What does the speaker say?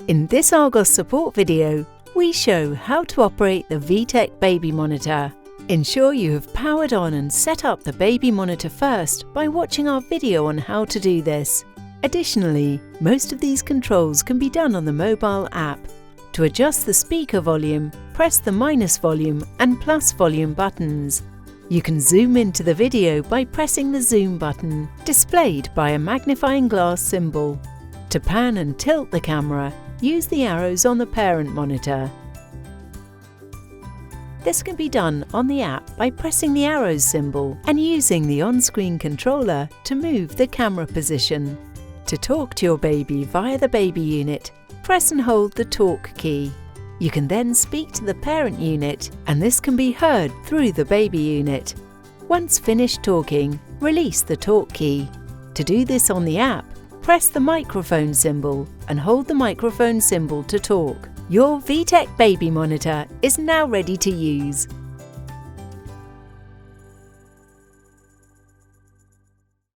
In this Argos Support video, we show how to operate the VTech Baby Monitor. Ensure you have powered on and set up the Baby Monitor first by watching our video on how to do this. Additionally, most of these controls can be done on the mobile app. To adjust the speaker volume, press the minus volume and plus volume buttons. You can zoom into the video by pressing the zoom button, displayed by a magnifying glass symbol. To pan and tilt the camera, use the arrows on the parent monitor. This can be done on the app by pressing the arrows symbol and using the on-screen controller to move the camera position. To talk to your baby via the baby unit, press and hold the talk key. You can then speak to the parent unit, and this can be heard through the baby unit. Once finished talking, release the talk key. To do this on the app, press the microphone symbol and hold the microphone symbol to talk. Your VTech Baby Monitor is now ready to use.